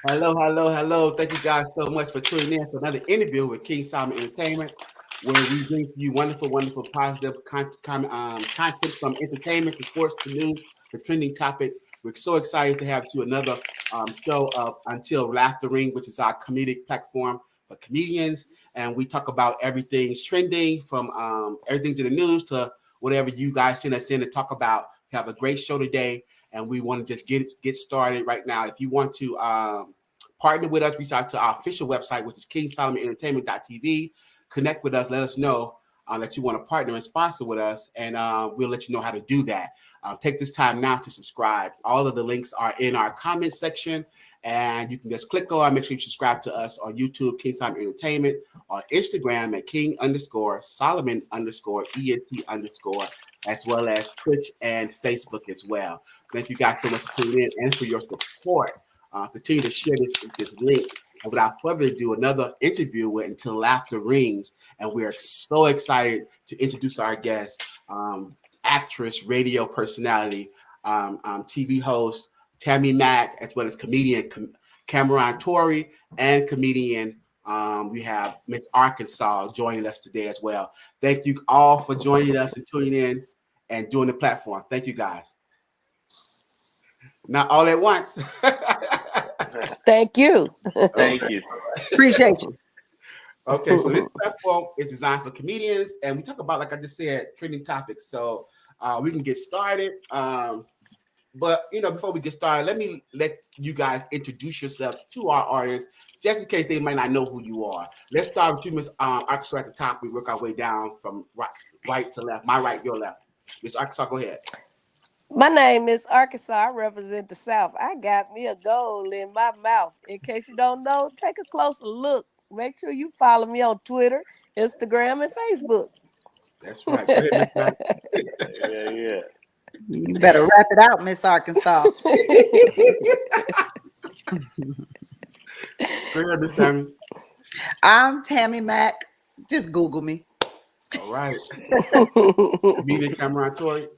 Hello, hello, hello. Thank you guys so much for tuning in for another interview with King Solomon Entertainment, where we bring to you wonderful, wonderful, positive content from entertainment to sports to news, the trending topic. We're so excited to have to another show of Until Laughter Ring, which is our comedic platform for comedians. And we talk about everything trending from everything to the news to whatever you guys send us in to talk about. We have a great show today, and we want to just get started right now. If you want to partner with us, reach out to our official website, which is kingsolomonentertainment.tv. Connect with us, let us know that you want to partner and sponsor with us, and we'll let you know how to do that. Take this time now to subscribe. All of the links are in our comment section, and you can just click on. Make sure you subscribe to us on YouTube, King Solomon Entertainment, on Instagram at King_Solomon_ENT_, as well as Twitch and Facebook as well. Thank you guys so much for tuning in and for your support. Continue to share this link. And without further ado, another interview with Until Laughter Rings. And we are so excited to introduce our guest, actress, radio personality, TV host, Tammi Mack, as well as comedian Kameron Torry, and comedian we have Miss Arkansas joining us today as well. Thank you all for joining us and tuning in and doing the platform. Thank you guys. Not all at once. Thank you. Thank you. Appreciate you. Okay, so this platform is designed for comedians, and we talk about, like I just said, trending topics. So we can get started. But before we get started, let you guys introduce yourself to our audience, just in case they might not know who you are. Let's start with you, Miss Arkansas, at the top. We work our way down from right to left. My right, your left. Miss Arkansas, go ahead. My name is Arkansas. I represent the South. I got me a goal in my mouth. In case you don't know, take a closer look. Make sure you follow me on Twitter, Instagram, and Facebook. That's right. Go ahead, Miss Tammi. Yeah. You better wrap it out, Miss Arkansas. Go ahead, Miss Tammi. I'm Tammi Mack. Just Google me. All right. Comedian Kameron Torry.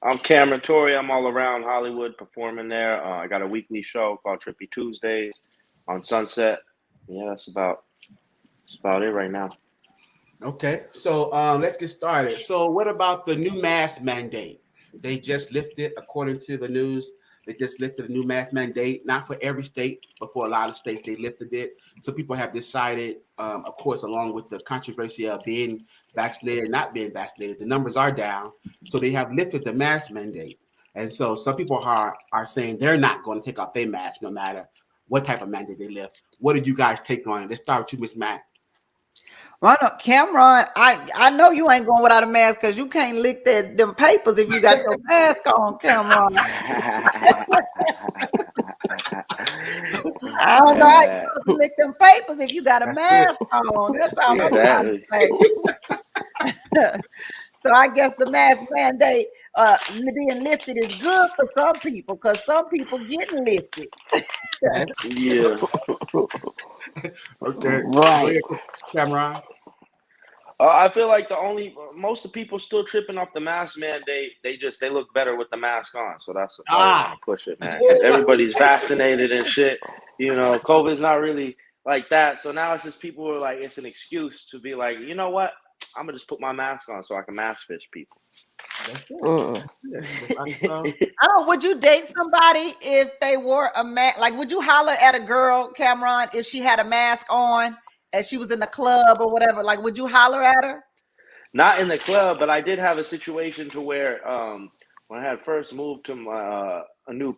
I'm Kameron Torry. I'm all around Hollywood performing there. I got a weekly show called Trippy Tuesdays on Sunset. Yeah, that's about it right now. Okay, so let's get started. So what about the new mask mandate? They just lifted, according to the news, they just lifted a new mask mandate, not for every state, but for a lot of states, they lifted it. So people have decided, of course, along with the controversy of being vaccinated, not being vaccinated, the numbers are down. So they have lifted the mask mandate. And so some people are saying they're not going to take off their mask no matter what type of mandate they lift. What did you guys take on it? Let's start with you, Miss Mack. Well, no, Kameron, I know you ain't going without a mask because you can't lick them papers if you got your mask on, Kameron. I don't know how you supposed to lick them papers if you got a mask on. That's all I'm trying to say. So I guess the mask mandate being lifted is good for some people because some people getting lifted. Yeah. Okay. Right. Kameron. I feel like most of the people still tripping off the mask mandate. They look better with the mask on. So that's why I push it, man. Everybody's vaccinated and shit. COVID's not really like that. So now it's just people are like, it's an excuse to be like, you know what? I'm gonna just put my mask on so I can mask fish people. That's it. Would you date somebody if they wore a mask? Like, would you holler at a girl, Kameron, if she had a mask on and she was in the club or whatever? Like, would you holler at her? Not in the club, but I did have a situation to where when I had first moved to a new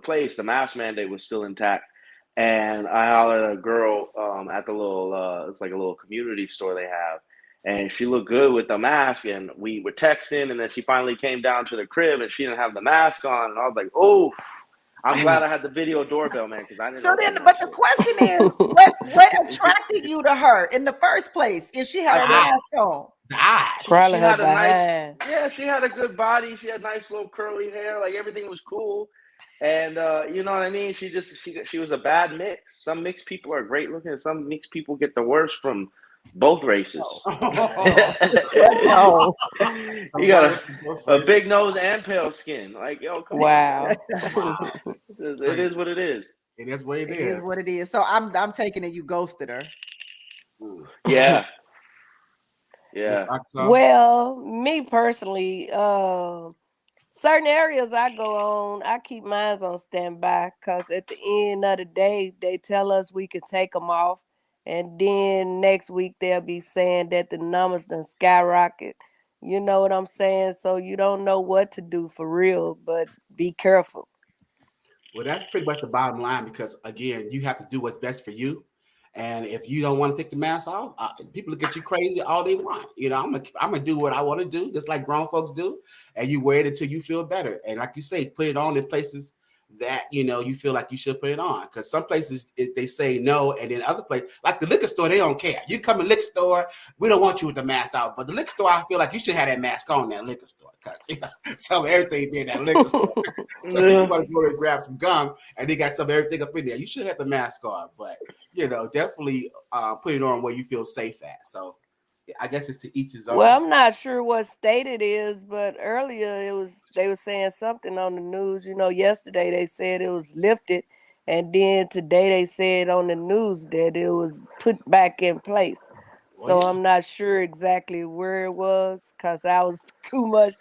place, the mask mandate was still intact, and I hollered at a girl at the little it's like a little community store they have. And she looked good with the mask, and we were texting, and then she finally came down to the crib, and she didn't have the mask on, and I was like, "Oh, I'm glad I had the video doorbell, man, because I didn't." So then, but the question is, what attracted you to her in the first place? If she had a mask on, Probably she had her a behind. she had a good body. She had nice little curly hair, like everything was cool, and you know what I mean. She was a bad mix. Some mixed people are great looking, and some mixed people get the worst from both races. Oh. You got a big nose and pale skin. Like, yo, come on. Wow. It is what it is. It is what it It is. is what it is. So I'm taking it you ghosted her. Yeah. Miss Yeah. Arkansas? Well, me personally, certain areas I go on, I keep mine on standby because at the end of the day, they tell us we can take them off, and then next week they'll be saying that the numbers done skyrocket. You know what I'm saying? So you don't know what to do for real, but be careful. Well, that's pretty much the bottom line because, again, you have to do what's best for you. And if you don't want to take the mask off, people look at you crazy all they want. You know, I'm gonna do what I want to do, just like grown folks do, and you wear it until you feel better. And like you say, put it on in places that you feel like you should put it on. Because some places they say no, and then other places, like the liquor store, they don't care. You come to the liquor store, we don't want you with the mask out. But the liquor store, I feel like you should have that mask on in that liquor store because some of everything be in that liquor store. So if you want to go and grab some gum and they got some of everything up in there, you should have the mask on. But definitely put it on where you feel safe at. So I guess it's to each his own. Well, I'm not sure what state it is, but earlier they were saying something on the news. Yesterday they said it was lifted, and then today they said on the news that it was put back in place. Well, So yeah. I'm not sure exactly where it was because I was too much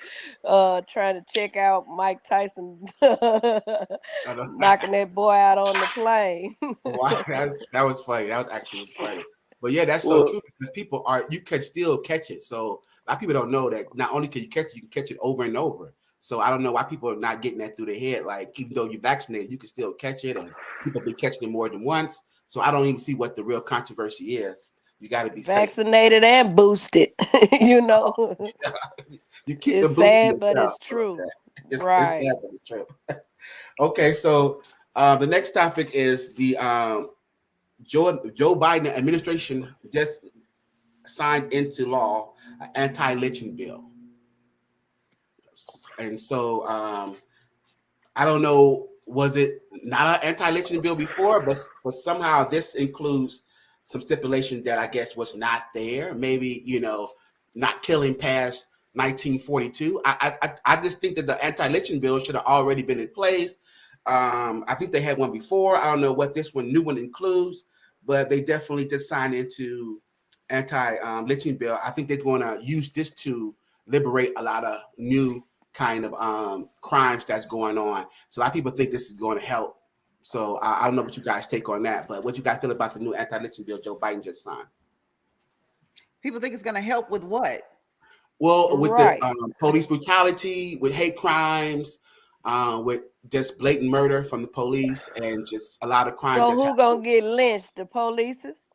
trying to check out Mike Tyson knocking that boy out on the plane. Wow, that was funny. That was funny. But yeah, that's so Well, true because you can still catch it. So a lot of people don't know that not only can you catch it, you can catch it over and over. So I don't know why people are not getting that through their head. Like even though you're vaccinated, you can still catch it, and people be catching it more than once. So I don't even see what the real controversy is. You got to be safe. Vaccinated and boosted, You keep the It's boosting sad, but yourself. it's true. It's Right. sad, but it's true. Okay, so the next topic is the Joe Biden administration just signed into law an anti-lynching bill, and so I don't know, was it not an anti-lynching bill before, but somehow this includes some stipulation that I guess was not there. Maybe not killing past 1942. I just think that the anti-lynching bill should have already been in place. I think they had one before. I don't know what this new one includes, but they definitely did sign into anti-lynching bill. I think they're going to use this to liberate a lot of new kind of crimes that's going on. So a lot of people think this is going to help. So I don't know what you guys take on that, but what you guys feel about the new anti-lynching bill Joe Biden just signed? People think it's going to help with what? Well, with the Right. police brutality, with hate crimes, with just blatant murder from the police, and just a lot of crimes. So who gonna get lynched? The polices?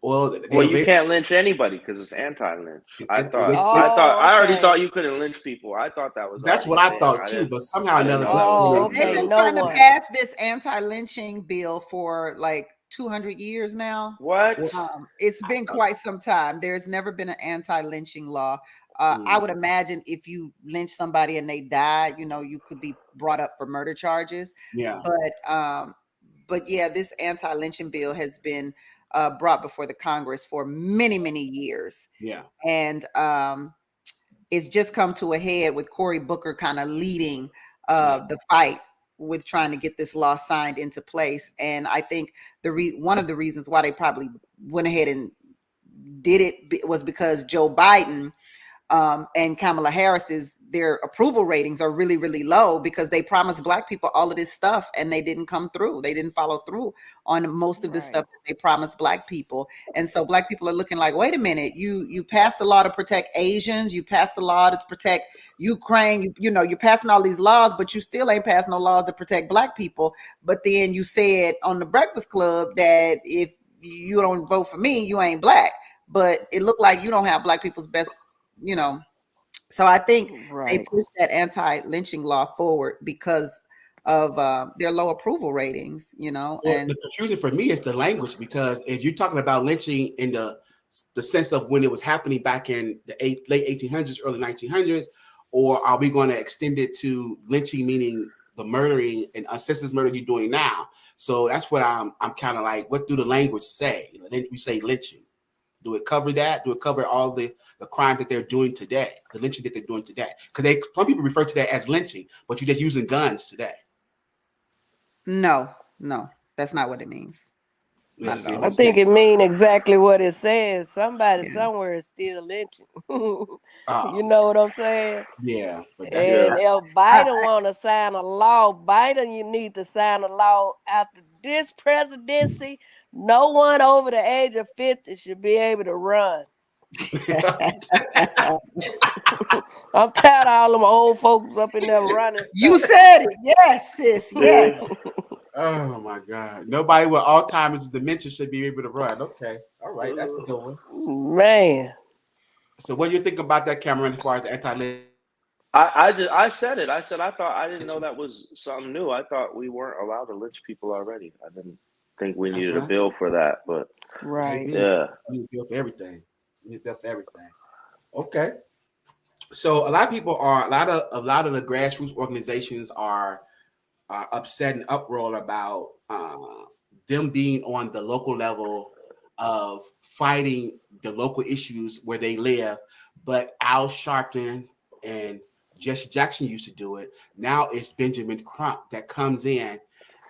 Well, you can't lynch anybody because it's anti-lynch. I Oh, already okay. thought you couldn't lynch people. I thought that was that's already what I thing. thought too, but somehow or I didn't another, know this that was Oh, something They've okay. been else. No trying to one. pass this anti-lynching bill for like 200 years now. What? It's been quite some time. There's never been an anti-lynching law. I would imagine if you lynch somebody and they die, you could be brought up for murder charges. Yeah. But yeah, this anti-lynching bill has been brought before the Congress for many, many years. Yeah. And it's just come to a head with Cory Booker kind of leading the fight with trying to get this law signed into place. And I think one of the reasons why they probably went ahead and did it was because Joe Biden and Kamala Harris's their approval ratings are really, really low because they promised Black people all of this stuff and they didn't come through. They didn't follow through on most of the stuff that they promised Black people. And so Black people are looking like, wait a minute, you passed a law to protect Asians, you passed a law to protect Ukraine, you're passing all these laws, but you still ain't passing no laws to protect Black people. But then you said on the Breakfast Club that if you don't vote for me, you ain't Black. But it looked like you don't have Black people's best. So I think they pushed that anti-lynching law forward because of their low approval ratings, Well, and the confusion for me is the language, because if you're talking about lynching in the sense of when it was happening back in the late 1800s, early 1900s, or are we going to extend it to lynching, meaning the murdering and senseless murder you're doing now? So that's what I'm kind of like, what do the language say? Then we say lynching. Do it cover that? Do it cover all the crime that they're doing today, the lynching that they're doing today? Because some people refer to that as lynching, but you're just using guns today. no, No, that's not what it means. Not Yes, at it all. I makes think it sense. mean exactly what it says. Somebody Yeah. somewhere is still lynching. You Um, know what I'm saying? yeah, but that's Yeah. And that, if Biden want to sign a law, Biden, you need to sign a law after this presidency. No one over the age of 50 should be able to run. I'm tired of all them old folks up in there running You stuff. said it. Yes, sis. Yeah. Yes. Oh my God! Nobody with Alzheimer's dementia should be able to run. Okay, all right, that's a good one. Man. So, what do you think about that, Cameron, as far as the anti-lynching? I said it. I said I didn't know that was something new. I thought we weren't allowed to lynch people already. I didn't think we That's needed what a I bill thought. for that. But I Right. agree. yeah. You need a bill for everything. You need a bill for everything. Okay. So a lot of people are a lot of the grassroots organizations are upset and uproar about them being on the local level of fighting the local issues where they live. But Al Sharpton and Jesse Jackson used to do it. Now it's Benjamin Crump that comes in,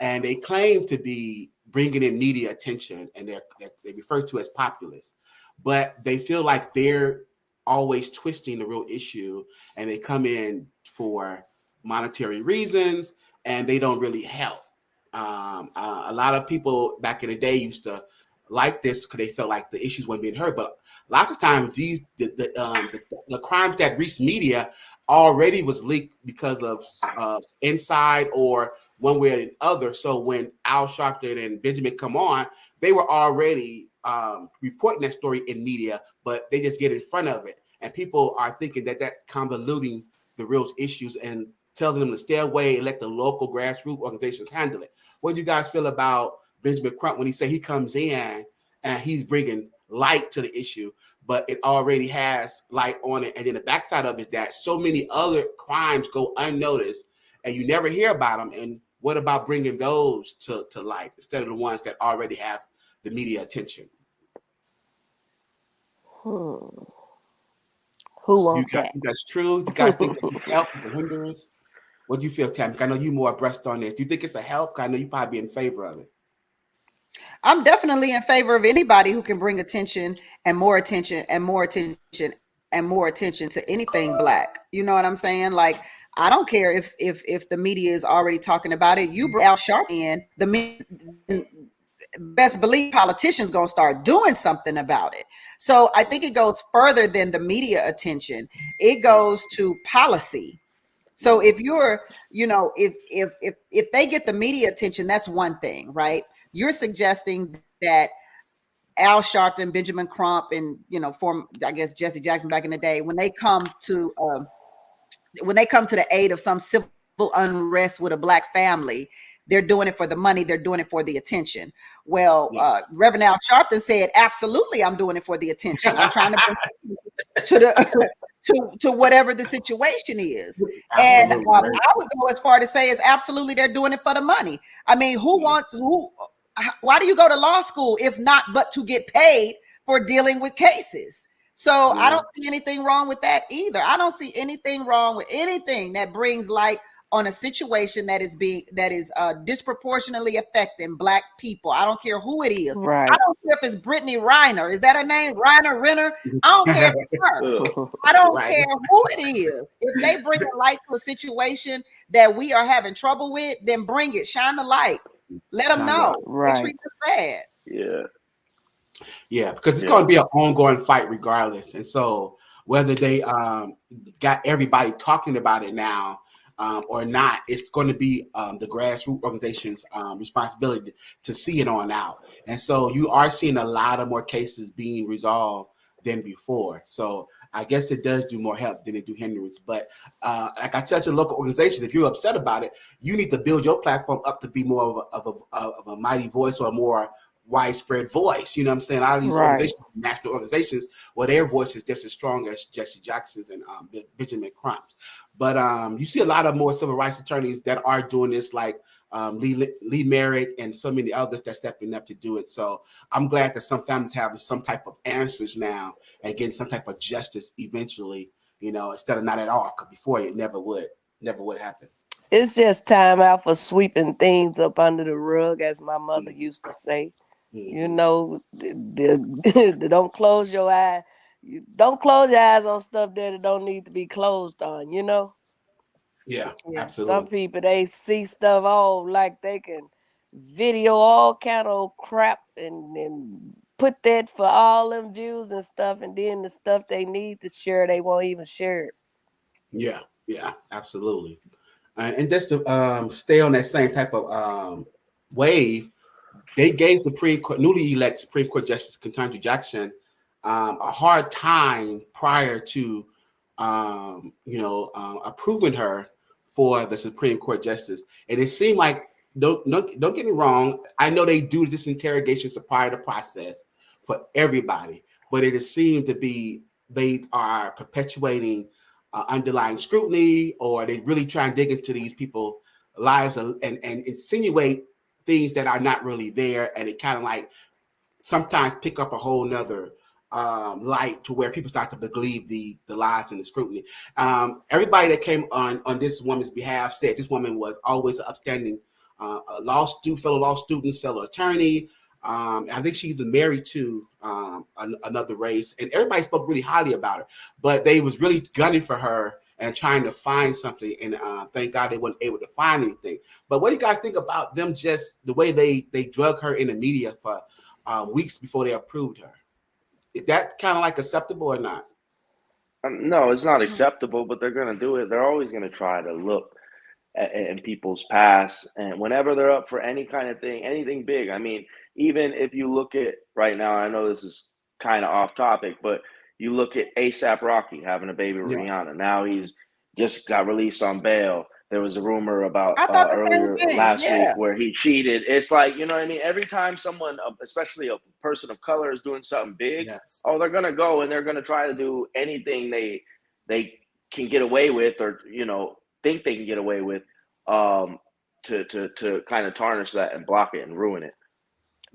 and they claim to be bringing in media attention, and they refer to as populists, but they feel like they're always twisting the real issue, and they come in for monetary reasons, and they don't really help. A lot of people back in the day used to like this because they felt like the issues weren't being heard. But lots of times, the crimes that reached media already was leaked because of inside or one way or the other. So when Al Sharpton and Benjamin come on, they were already reporting that story in media, but they just get in front of it, and people are thinking that that's convoluting the real issues and telling them to stay away and let the local grassroots organizations handle it. What do you guys feel about Benjamin Crump when he say he comes in and he's bringing light to the issue, but it already has light on it? And then the backside of it is that so many other crimes go unnoticed and you never hear about them. And what about bringing those to light instead of the ones that already have the media attention? Hmm. Who You wants guys that? think that's true? You guys think that it's help, it's a hindrance? What do you feel, Tammy? I know you more abreast on this. Do you think it's a help? I know you probably be in favor of it. I'm definitely in favor of anybody who can bring attention and more attention and more attention and more attention to anything black. You know what I'm saying? Like, I don't care if the media is already talking about it. You bring Al Sharpton in, best believe politicians gonna start doing something about it. So I think it goes further than the media attention. It goes to policy. So if you're, if they get the media attention, that's one thing, right? You're suggesting that Al Sharpton, Benjamin Crump, and form, I guess, Jesse Jackson back in the day, when they come to the aid of some civil unrest with a black family, they're doing it for the money, they're doing it for the attention. Well, Yes. Reverend Al Sharpton said, absolutely, I'm doing it for the attention. I'm trying to bring to the to whatever the situation is. And Absolutely. I would go as far to say is absolutely they're doing it for the money. I mean, why do you go to law school if not but to get paid for dealing with cases? So I Yeah. don't see anything wrong with that either. I don't see anything wrong with anything that brings light on a situation that is disproportionately affecting black people. I don't care who it is. I Right. don't care if it's Brittany Reiner. Is that her name? Reiner, Renner? I don't care if it's her. Ugh. I don't Right. care who it is. If they bring a light to a situation that we are having trouble with, then bring it. Shine the light. Let them Shine the light. know. They Right. treat us bad. Yeah. Yeah, because it's Yeah. going to be an ongoing fight regardless. And so whether they got everybody talking about it now or not, it's going to be the grassroots organization's responsibility to see it on out. And so you are seeing a lot of more cases being resolved than before. So I guess it does do more help than it do hindrance. But like I tell to local organizations, if you're upset about it, you need to build your platform up to be more of a mighty voice or a more widespread voice. You know what I'm saying? All of these Right. organizations, national organizations, well, their voice is just as strong as Jesse Jackson's and Benjamin Crump's. But you see a lot of more civil rights attorneys that are doing this, like Lee Merrick and so many others that stepping up to do it. So I'm glad that some families have some type of answers now and getting some type of justice eventually, instead of not at all, because before it never would happen. It's just time out for sweeping things up under the rug, as my mother used to say. You know, don't close your eye. Don't close your eyes on stuff that don't need to be closed on. You know. Yeah, Some absolutely. people they see stuff all like they can video all kind of crap and put that for all them views and stuff, and then the stuff they need to share they won't even share it. Yeah, yeah, absolutely. And just to stay on that same type of wave, they gave Supreme Court, newly elected Supreme Court Justice Ketanji Jackson a hard time prior to, approving her for the Supreme Court Justice. And it seemed like, don't get me wrong, I know they do this interrogation prior to process for everybody, but it has seemed to be they are perpetuating underlying scrutiny, or they really try and dig into these people's lives and insinuate things that are not really there, and it kind of like sometimes pick up a whole nother light to where people start to believe the lies and the scrutiny. Everybody that came on this woman's behalf said this woman was always an upstanding fellow law students, fellow attorney. I think she's even married to another race, and everybody spoke really highly about her. But they was really gunning for her and trying to find something, and thank God they weren't able to find anything. But what do you guys think about them? Just the way they drug her in the media for weeks before they approved her. Is that kind of like acceptable or not? No, it's not acceptable, but they're going to do it. They're always going to try to look in people's past, and whenever they're up for any kind of thing, anything big. I mean, even if you look at right now, I know this is kind of off topic, but you look at ASAP Rocky having a baby with Rihanna. Now he's just got released on bail. There was a rumor about I thought the same earlier thing. last week where he cheated. It's like, you know what I mean? Every time someone, especially a person of color, is doing something big, they're going to go and they're going to try to do anything they can get away with, or, think they can get away with, to kind of tarnish that and block it and ruin it.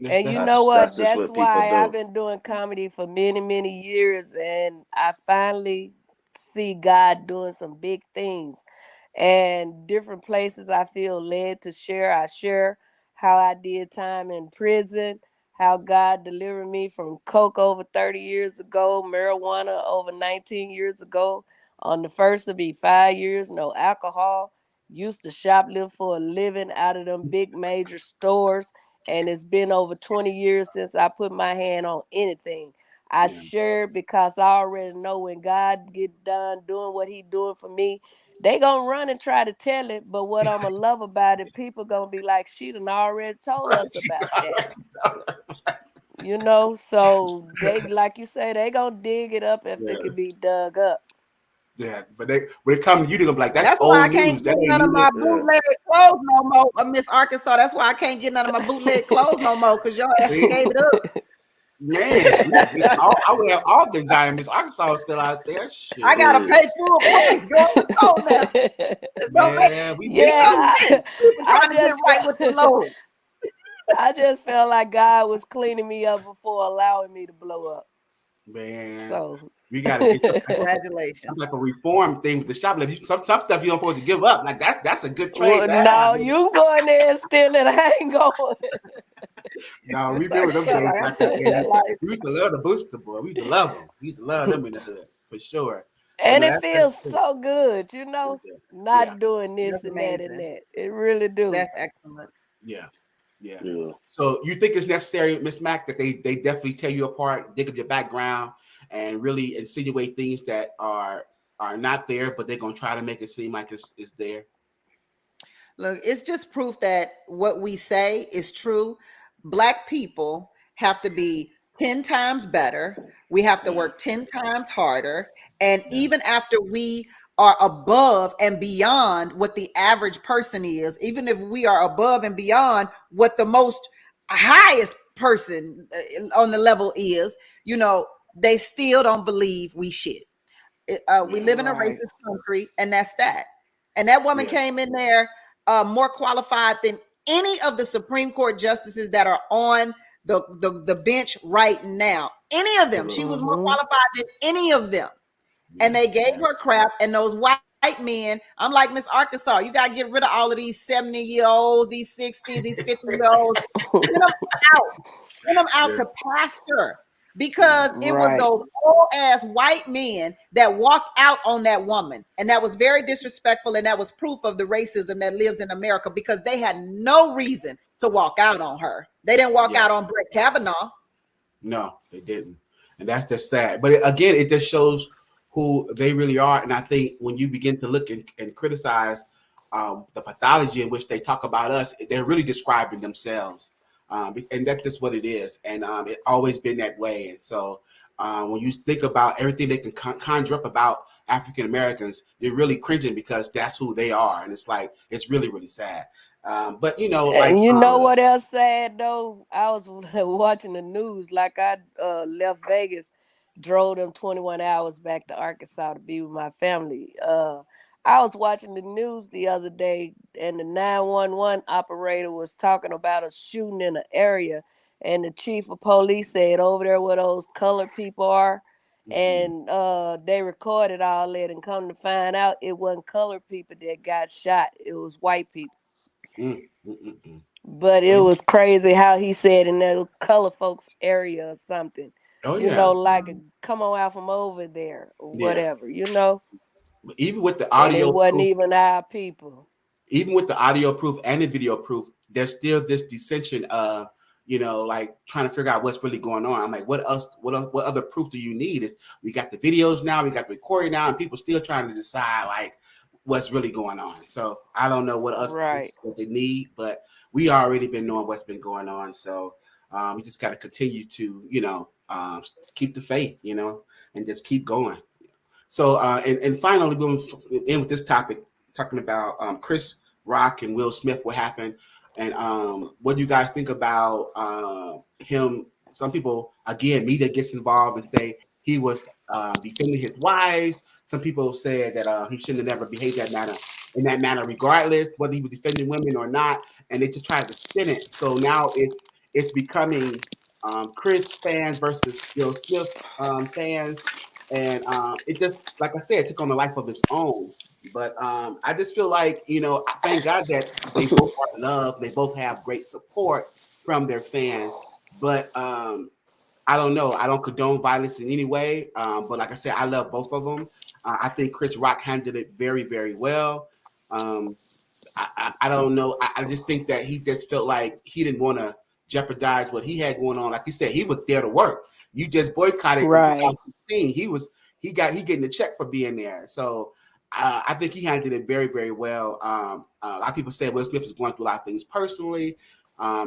And you know what? That's what why I've been doing comedy for many, many years, and I finally see God doing some big things. And different places I feel led to share. I share how I did time in prison, how God delivered me from coke over 30 years ago, marijuana over 19 years ago. On the first to be 5 years, no alcohol. Used to shoplift for a living out of them big major stores, and it's been over 20 years since I put my hand on anything. I share because I already know when God get done doing what he doing for me, they gonna run and try to tell it. But what I'm gonna love about it, people gonna be like, she done already told us about that. So they, like you say, they gonna dig it up if it can be dug up. Yeah, but when it comes to you, they're gonna be like, that's why old I can't news. get That ain't none of new. my bootleg clothes no more, Miss Arkansas. That's why I can't get none of my bootleg clothes no more, because y'all gave it up. Man, I would have all the design. Miss Arkansas is still out there. Shit. I gotta pay full price, girl. Oh, now. Man, I to get right with the Lord. I just felt like God was cleaning me up before allowing me to blow up. Man, so we gotta get some congratulations. Like a reform thing with the shop. Some stuff you don't supposed to give up. Like that's a good trade. No, you go in there and steal it. I ain't going. No, we remember them days back in the day. We used to love the booster, boy. We used to love them. We used to love them in the hood for sure. And it feels so good, not doing this that's and amazing. that and that. It really do. That's excellent. Yeah. So you think it's necessary, Miss Mac, that they definitely tear you apart, dig up your background, and really insinuate things that are not there, but they're gonna try to make it seem like it's there? Look, it's just proof that what we say is true. Black people have to be 10 times better. We have to work 10 times harder. And even after we are above and beyond what the average person is, even if we are above and beyond what the most highest person on the level is, they still don't believe we shit. We live in a racist country, and that's that. And that woman came in there more qualified than any of the Supreme Court justices that are on the bench right now. Any of them. She was more qualified than any of them. And they gave her crap, and those white men. I'm like Miss Arkansas. You got to get rid of all of these 70-year-olds, these 60, these 50-year-olds. Send them out. Send them out to pasture, because it was those old ass white men that walked out on that woman, and that was very disrespectful, and that was proof of the racism that lives in America, because they had no reason to walk out on her. They didn't walk out on Brett Kavanaugh. No, they didn't, and that's just sad. But again, it just shows who they really are. And I think when you begin to look and criticize the pathology in which they talk about us, they're really describing themselves. And that's just what it is. And it's always been that way. And so when you think about everything they can conjure up about African Americans, you're really cringing, because that's who they are. And it's like, it's really, really sad. But you know, like, and you know what else sad though? I was watching the news, like I left Vegas, drove them 21 hours back to Arkansas to be with my family. I was watching the news the other day, and the 911 operator was talking about a shooting in an area, and the chief of police said over there where those colored people are, and they recorded all that, and come to find out it wasn't colored people that got shot, it was white people. But it was crazy how he said in that color folks area or something. Oh, you know, like come on out from over there or whatever, you know. Even with the audio, and it wasn't even our people. Even with the audio proof and the video proof, there's still this dissension of, you know, like trying to figure out what's really going on. I'm like, what else? What other proof do you need? Is we got the videos now, we got the recording now, and people still trying to decide like what's really going on. So I don't know what else what they need, but we already been knowing what's been going on. So we just got to continue to, you know, keep the faith, you know, and just keep going. So and finally, going in with this topic, talking about Chris Rock and Will Smith, what happened, and what do you guys think about him? Some people, again, media gets involved and say he was defending his wife. Some people said that he shouldn't have never behaved in that manner, regardless whether he was defending women or not, and they just tried to spin it. So now it's becoming Chris fans versus Will Smith fans, and it just, like I said, it took on a life of its own. But I just feel like, you know, thank God that they both are loved. They both have great support from their fans. But I don't know. I don't condone violence in any way. But like I said, I love both of them. I think Chris Rock handled it very, very well. I don't know. I just think that he just felt like he didn't want to jeopardize what he had going on. Like you said, he was there to work. You just boycotted in 2016. He getting a check for being there. So I think he handled it very, very well. A lot of people say Will Smith is going through a lot of things personally.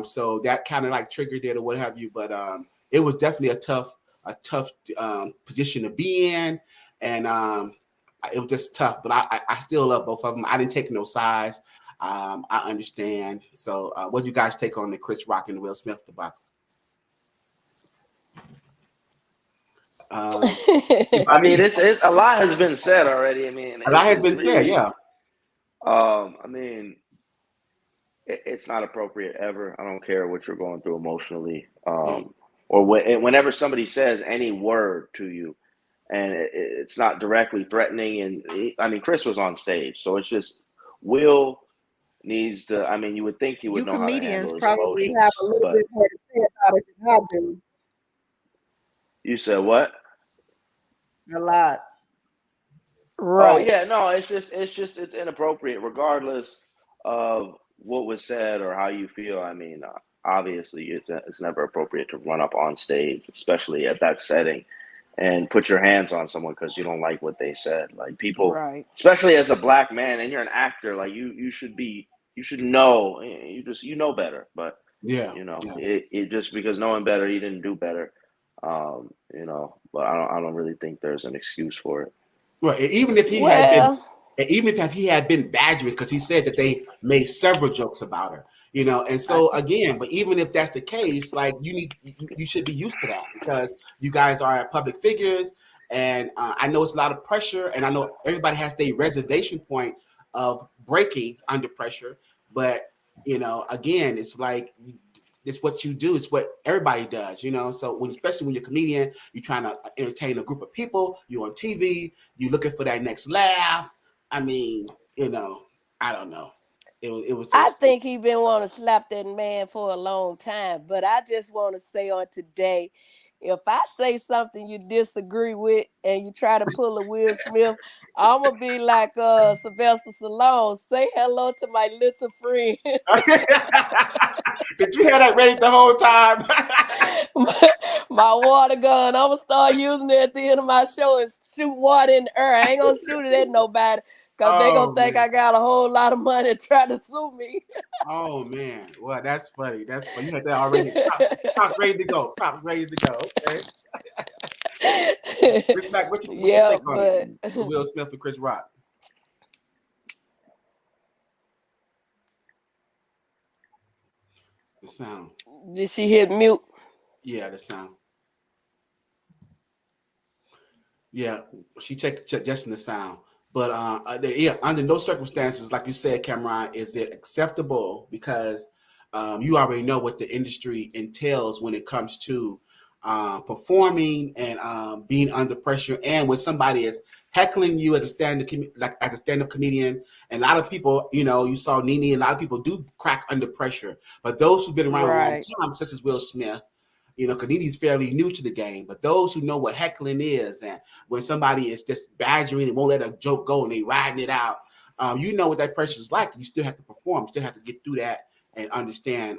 So that kind of like triggered it or what have you. But it was definitely a tough position to be in. And it was just tough. But I still love both of them. I didn't take no sides. I understand. So what do you guys take on the Chris Rock and the Will Smith debacle? I mean, it's a lot has been said already. I mean, a lot has been said, yeah. I mean, it's not appropriate ever. I don't care what you're going through emotionally, or whenever somebody says any word to you, and it's not directly threatening. And I mean, Chris was on stage, so it's just Will needs to. I mean, you would think he would know how to handle his probably emotions, have a little bit more to say about it than I do. You said what? A lot. Right. Oh yeah, no, it's inappropriate regardless of what was said or how you feel. I mean, obviously it's never appropriate to run up on stage, especially at that setting, and put your hands on someone because you don't like what they said. Like people, especially as a black man, and you're an actor, like you should know, you know better. But it just because knowing better, he didn't do better. You know, but I don't really think there's an excuse for it. Well, even if he had been badgering, because he said that they made several jokes about her, you know, and so again, but even if that's the case, like you should be used to that because you guys are public figures, and I know it's a lot of pressure, and I know everybody has their reservation point of breaking under pressure, but you know, again, it's like. It's what you do. It's what everybody does, you know. So especially when you're a comedian, you're trying to entertain a group of people. You're on TV. You're looking for that next laugh. I mean, I don't know. It was I just. think he been wanting to slap that man for a long time, but I just want to say on today, if I say something you disagree with and you try to pull a Will Smith, I'm gonna be like Sylvester Stallone. Say hello to my little friend. Did you have that ready the whole time? my water gun. I'm gonna start using it at the end of my show and shoot water in the air. I ain't gonna shoot it at nobody because they gonna think man. I got a whole lot of money and try to sue me. Oh man. Well, that's funny. That's funny. You had that already. Props ready to go. Props ready to go. Okay. Respect. What you think on it? Will Smith and Chris Rock. The sound. Did she hit mute? Yeah, the sound. Yeah, she checked just in the sound. But under no circumstances, like you said, Kameron, is it acceptable because you already know what the industry entails when it comes to performing and being under pressure, and when somebody is heckling you as a stand-up comedian. And a lot of people, you saw Nene, and a lot of people do crack under pressure. But those who've been around a long time, such as Will Smith, because he's fairly new to the game, but those who know what heckling is, and when somebody is just badgering and won't let a joke go and they riding it out, you know what that pressure is like. You still have to perform, you still have to get through that and understand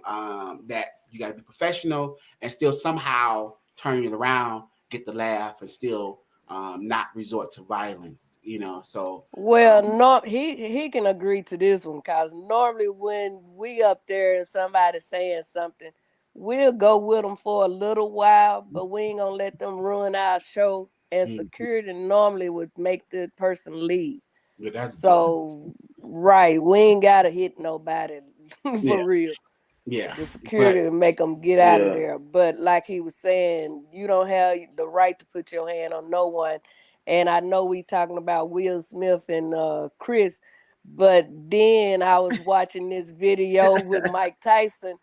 that you got to be professional and still somehow turn it around, get the laugh, and still not resort to violence. So no, he can agree to this one because normally when we up there and somebody saying something, we'll go with them for a little while, but we ain't gonna let them ruin our show. And security normally would make the person leave. Yeah, that's so good. Right, we ain't gotta hit nobody for real. Yeah, the security to make them get out of there. But like he was saying, you don't have the right to put your hand on no one. And I know we talking about Will Smith and Chris, but then I was watching this video with Mike Tyson,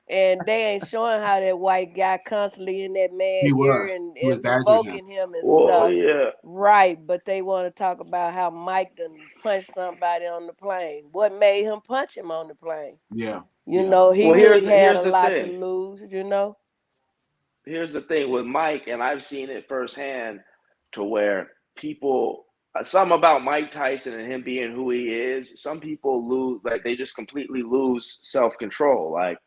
and they ain't showing how that white guy constantly in that man's ear and provoking him and stuff. Yeah. Right, but they want to talk about how Mike done punched somebody on the plane. What made him punch him on the plane? Yeah. He knew he had a lot to lose, Here's the thing with Mike, and I've seen it firsthand to where people, something about Mike Tyson and him being who he is, some people lose, like they just completely lose self-control. Like,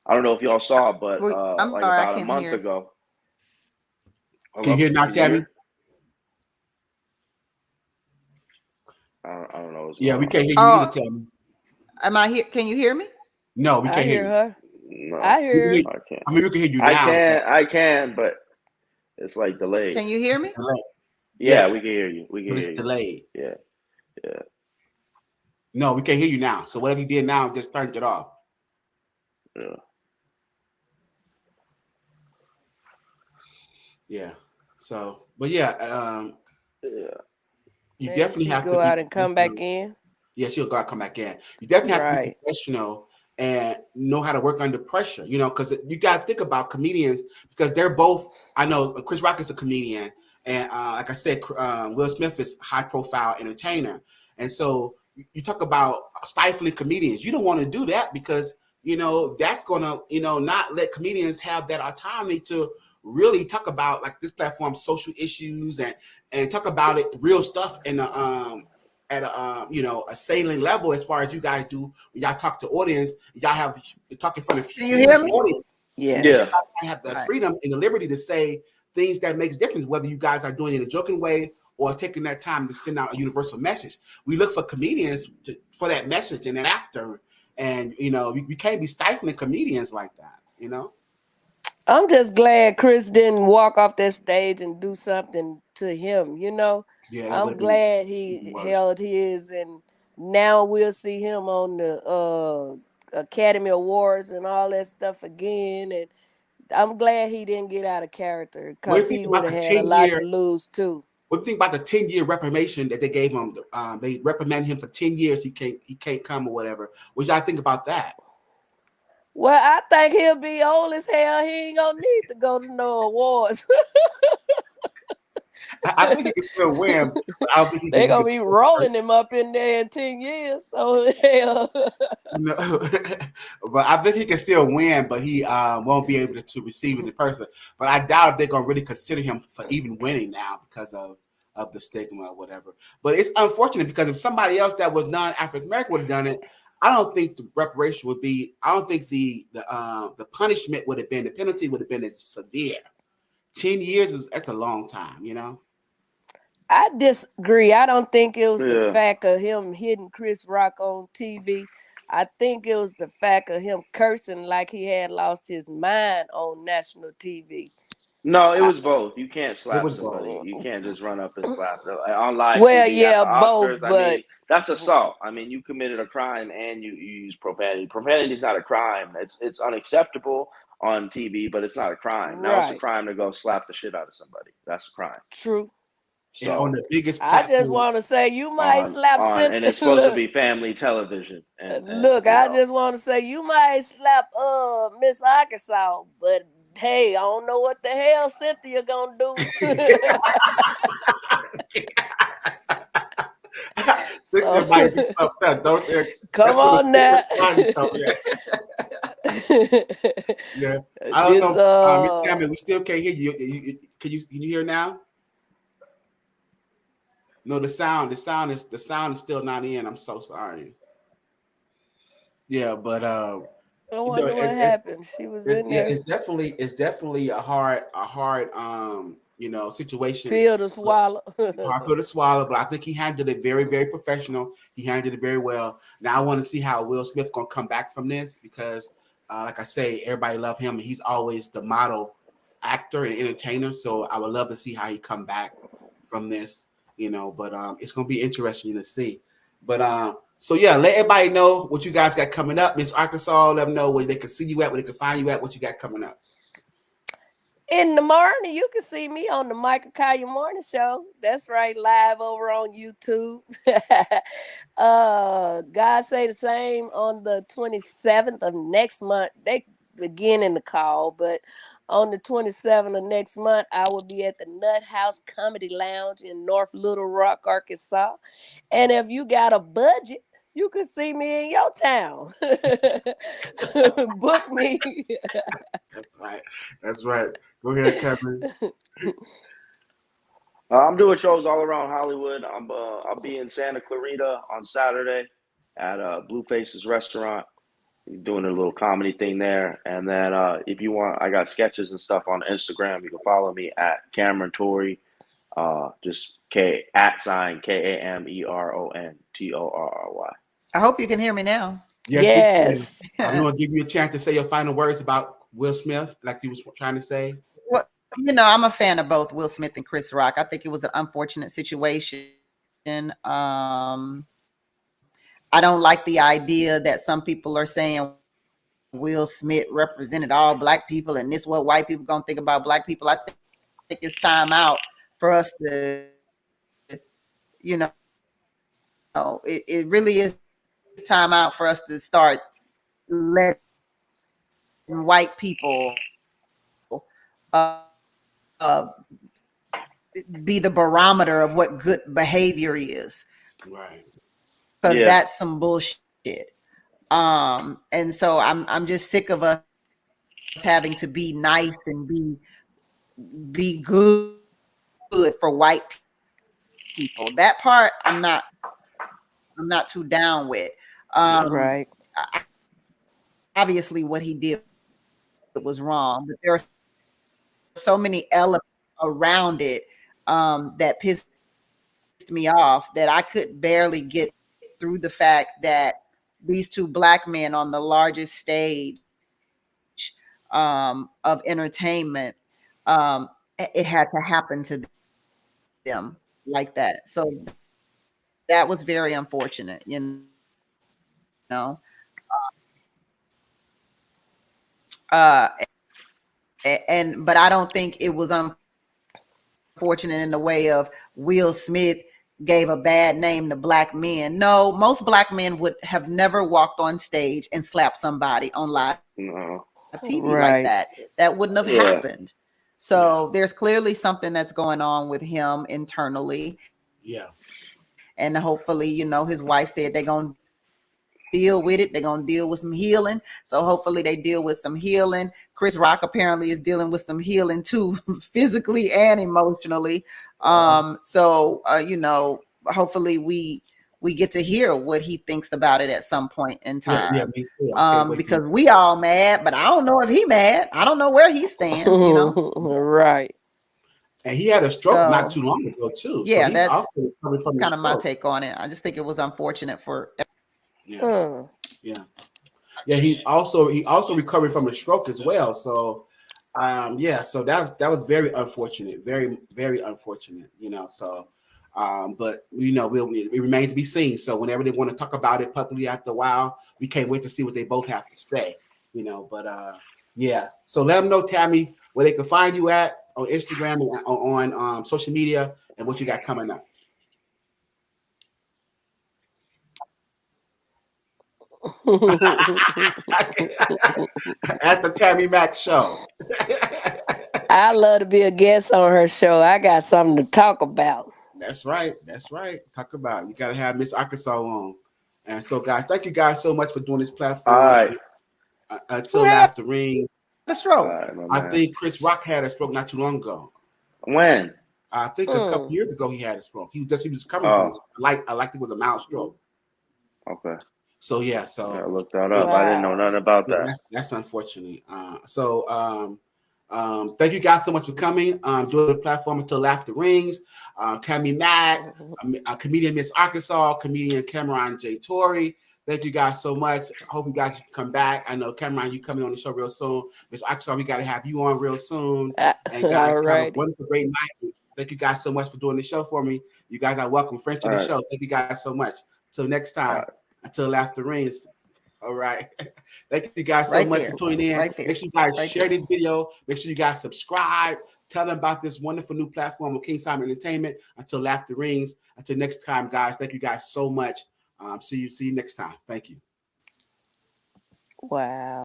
I don't know if y'all saw, but like about a month ago. Can you hear now, Tammi? I don't know. Yeah, we can't hear you either, Tammi. Am I here? Can you hear me? No, we can't hear her. No, I hear her. I can't. I mean, we can hear you now. I can, but it's like delayed. Can you hear me? Yeah, we can hear you. We can but hear it's you. delayed. Yeah. No, we can't hear you now. So whatever you did now, just turned it off. Yeah. Yeah. So, but yeah, you Maybe definitely have to go out and come back in. Yeah, she'll go out and come back in. You definitely have to be professional and know how to work under pressure, because you got to think about comedians, because they're both, I know Chris Rock is a comedian, and like I said, Will Smith is a high profile entertainer. And so you talk about stifling comedians. You don't want to do that because, that's going to, not let comedians have that autonomy to really talk about, like this platform, social issues and talk about it, real stuff in at a salient level, as far as you guys do when y'all talk to audience. Y'all have talk in front of audience. Yeah. You have the freedom and the liberty to say things that makes difference, whether you guys are doing it in a joking way or taking that time to send out a universal message. We look for comedians for that message and then after, and we can't be stifling comedians like that. I'm just glad Chris didn't walk off that stage and do something to him, Yeah, I'm glad he held his, and now we'll see him on the Academy Awards and all that stuff again. And I'm glad he didn't get out of character because he would have had a lot to lose too. What do you think about the 10-year reprimation that they gave him? They reprimand him for 10 years. He can't come or whatever. What y'all think about that? Well, I think he'll be old as hell. He ain't gonna need to go to no awards. I think he can still win. But I don't think he They're can gonna be rolling him up in there in 10 years. So No, but I think he can still win, but he won't be able to receive it in person. But I doubt if they're gonna really consider him for even winning now because of the stigma or whatever. But it's unfortunate because if somebody else that was non-African American would have done it, I don't think the reparation would be. I don't think the punishment would have been, the penalty would have been as severe. 10 years that's a long time, you know. I disagree. I don't think it was the Yeah. fact of him hitting Chris Rock on TV. I think it was the fact of him cursing like he had lost his mind on national TV. No, it was both. You can't slap was somebody. both. You can't just run up and slap them. On live Well, TV yeah, at the both, Oscars. I but mean, that's assault. I mean, you committed a crime and you use profanity. Profanity is not a crime. It's unacceptable on TV, but it's not a crime. Now it's a right, crime to go slap the shit out of somebody. That's a crime. true. And on So the biggest I just platform, want to say you might slap and it's supposed to be family television. And Look, you I know. just want to say you might slap Miss Arkansas, but hey, I don't know what the hell Cynthia gonna do. Cynthia might be something else, don't they? Come on now. Yeah, I don't This, know, Miss Tammi, we still can't hear you. Can you hear now? No, the sound is still not in. I'm so sorry. Yeah, but I wonder what happened. She was in there. it's definitely a hard situation. Pill to swallow. Hard pill to swallow, but I think he handled it very, very professional. He handled it very well. Now I want to see how Will Smith gonna come back from this because, like I say, everybody love him, and he's always the model actor and entertainer. So I would love to see how he come back from this, But it's gonna be interesting to see. But so yeah, let everybody know what you guys got coming up. Miss Arkansas, let them know where they can see you at, where they can find you at, what you got coming up. In the morning, you can see me on the Michael Kaya Morning Show. That's right, live over on YouTube. God say the same on the 27th of next month. They begin in the call, but on the 27th of next month, I will be at the Nut House Comedy Lounge in North Little Rock, Arkansas. And if you got a budget, you can see me in your town. Book me. That's right. Go ahead, Kameron. I'm doing shows all around Hollywood. I'll be in Santa Clarita on Saturday at Blue Faces Restaurant, doing a little comedy thing there. And then if you want, I got sketches and stuff on Instagram. You can follow me at Kameron Torry. Just @Kameron Torry. I hope you can hear me now. Yes. I'm going to give you a chance to say your final words about Will Smith, like you was trying to say. Well, I'm a fan of both Will Smith and Chris Rock. I think it was an unfortunate situation. I don't like the idea that some people are saying Will Smith represented all black people and this is what white people gonna think about black people. I think it's time out for us to, it really is time out for us to start letting white people be the barometer of what good behavior is. Right. Because that's some bullshit. And so I'm just sick of us having to be nice and be good for white people. That part I'm not too down with. Right. Obviously what he did was wrong, but there are so many elements around it that pissed me off that I could barely get through the fact that these two black men on the largest stage of entertainment, it had to happen to them like that. So that was very unfortunate, but I don't think it was unfortunate in the way of Will Smith gave a bad name to black men. No, most black men would have never walked on stage and slapped somebody on live TV like that. That wouldn't have happened. So there's clearly something that's going on with him internally. Yeah. And hopefully, you know, his wife said they're going to deal with it. They're going to deal with some healing. So hopefully they deal with some healing. Chris Rock apparently is dealing with some healing too, physically and emotionally. You know, hopefully we get to hear what he thinks about it at some point in time. Yeah, me too. Because we all mad, but I don't know if he mad. I don't know where he stands, you know. Right. And he had a stroke not too long ago too. Yeah, so he's that's also coming from kind of my take on it. I just think it was unfortunate for. Yeah. He's also recovered from a stroke as well. So so that was very unfortunate, very, very unfortunate, you know. So but you know, it remains to be seen. So whenever they want to talk about it publicly after a while, we can't wait to see what they both have to say, you know. But so let them know, Tammy, where they can find you at on Instagram and on social media, and what you got coming up. At the Tammy Mack Show. I love to be a guest on her show. I got something to talk about. That's right. Talk about it. You got to have Miss Arkansas on. And so, guys, thank you guys so much for doing this platform. All right. Until after ring. The stroke. Right, I think Chris Rock had a stroke not too long ago. When? I think a couple years ago he had a stroke. He was coming from like it was a mild stroke. Okay. So I looked that up. Wow. I didn't know nothing about that. That's unfortunate. Thank you guys so much for coming. Doing the platform until after rings. Tammi Mack, comedian Miss Arkansas, comedian Kameron J. Torry. Thank you guys so much. Hope you guys come back. I know, Kameron, you coming on the show real soon. Miss Arkansas, we got to have you on real soon. And guys, have a wonderful, great night. Thank you guys so much for doing the show for me. You guys are welcome. Friends to the show. Thank you guys so much. Till next time. Until after rings. All right. Thank you guys so much for tuning in. Make sure you guys share this video. Make sure you guys subscribe. Tell them about this wonderful new platform of King Simon Entertainment. Until after rings. Until next time, guys. Thank you guys so much. See you next time. Thank you. Wow.